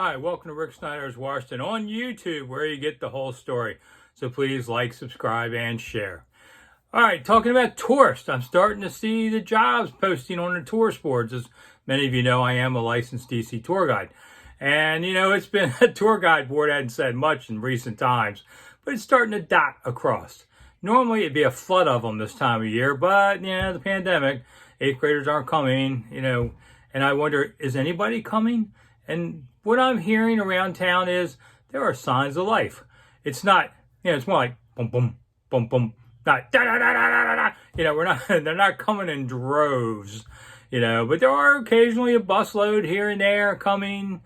Hi, welcome to Rick Snider's Washington on YouTube, where you get the whole story. So please like, subscribe, and share. All right, talking about tourists, I'm starting to see the jobs posting on the tourist boards. As many of you know, I am a licensed DC tour guide. And, it's been a tour guide board hadn't said much in recent times, but it's starting to dot across. Normally, it'd be a flood of them this time of year, but, the pandemic, 8th graders aren't coming, and I wonder, is anybody coming? And what I'm hearing around town is there are signs of life. It's not, it's more like boom, boom, boom, boom, not da da da da da da. They're not coming in droves, but there are occasionally a busload here and there coming,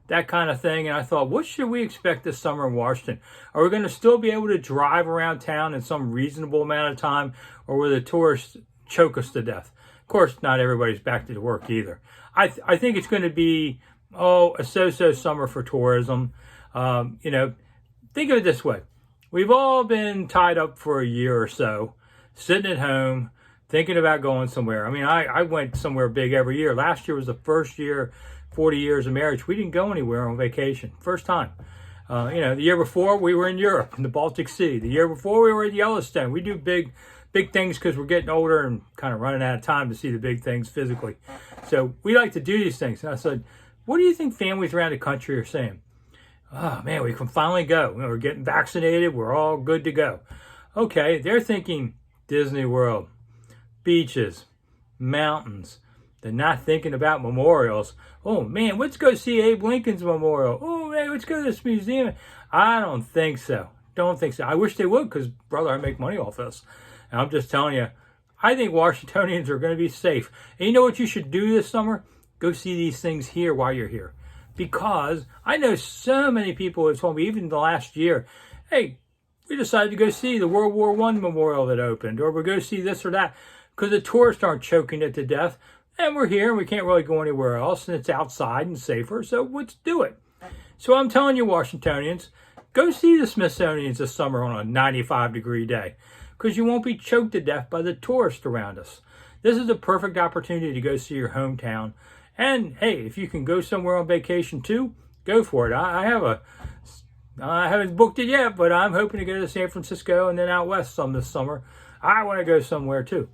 that kind of thing. And I thought, what should we expect this summer in Washington? Are we going to still be able to drive around town in some reasonable amount of time, or will the tourists choke us to death? Of course, not everybody's back to work either. I think it's going to be a so-so summer for tourism. Think of it this way. We've all been tied up for a year or so, sitting at home, thinking about going somewhere. I went somewhere big every year. Last year was the first year, 40 years of marriage, we didn't go anywhere on vacation. First time. The year before, we were in Europe, in the Baltic Sea. The year before, we were at Yellowstone. We do big things because we're getting older and kind of running out of time to see the big things physically. So we like to do these things. And I said, what do you think families around the country are saying? Oh, man, we can finally go. We're getting vaccinated. We're all good to go. Okay, they're thinking Disney World, beaches, mountains. They're not thinking about memorials. Oh, man, let's go see Abe Lincoln's memorial. Oh, man, let's go to this museum. I don't think so. Don't think so. I wish they would because, brother, I make money off this. And I'm just telling you, I think Washingtonians are going to be safe. And you know what you should do this summer? Go see these things here while you're here. Because I know so many people have told me, even the last year, hey, we decided to go see the World War I memorial that opened, or we'll go see this or that, because the tourists aren't choking it to death. And we're here, and we can't really go anywhere else, and it's outside and safer, so let's do it. So I'm telling you, Washingtonians, go see the Smithsonian's this summer on a 95-degree day, because you won't be choked to death by the tourists around us. This is a perfect opportunity to go see your hometown. And hey, if you can go somewhere on vacation too, go for it. I haven't booked it yet, but I'm hoping to go to San Francisco and then out west some this summer. I want to go somewhere too.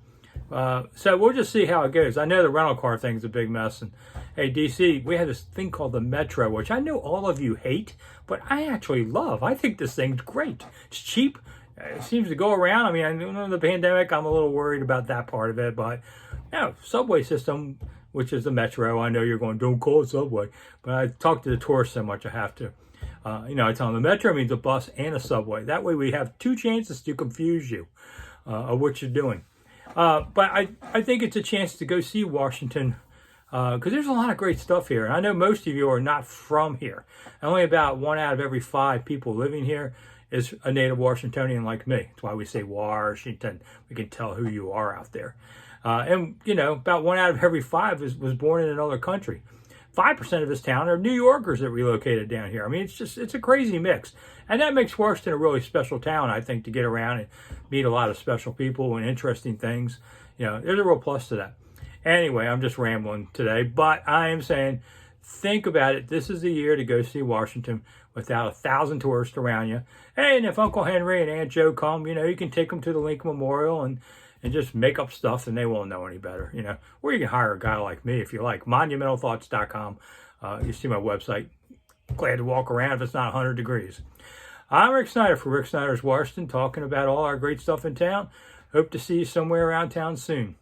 So we'll just see how it goes. I know the rental car thing's a big mess. And hey, DC, we have this thing called the Metro, which I know all of you hate, but I actually love. I think this thing's great. It's cheap. It seems to go around. I know the pandemic, I'm a little worried about that part of it, but subway system, which is the Metro. I know you're going, don't call it subway. But I talk to the tourists so much I have to. I tell them the Metro means a bus and a subway. That way we have two chances to confuse you of what you're doing. But I think it's a chance to go see Washington because there's a lot of great stuff here. And I know most of you are not from here. Only about 1 out of every 5 people living here is a native Washingtonian like me. That's why we say Washington. We can tell who you are out there. And about 1 out of every 5 was born in another country. 5% of this town are New Yorkers that relocated down here. It's a crazy mix. And that makes Washington a really special town, I think, to get around and meet a lot of special people and interesting things. There's a real plus to that. Anyway, I'm just rambling today, but I am saying, think about it. This is the year to go see Washington without 1,000 tourists around you. Hey, and if Uncle Henry and Aunt Joe come, you can take them to the Lincoln Memorial and just make up stuff, and they won't know any better, Or you can hire a guy like me if you like. Monumentalthoughts.com. You see my website. Glad to walk around if it's not 100 degrees. I'm Rick Snider for Rick Snider's Washington, talking about all our great stuff in town. Hope to see you somewhere around town soon.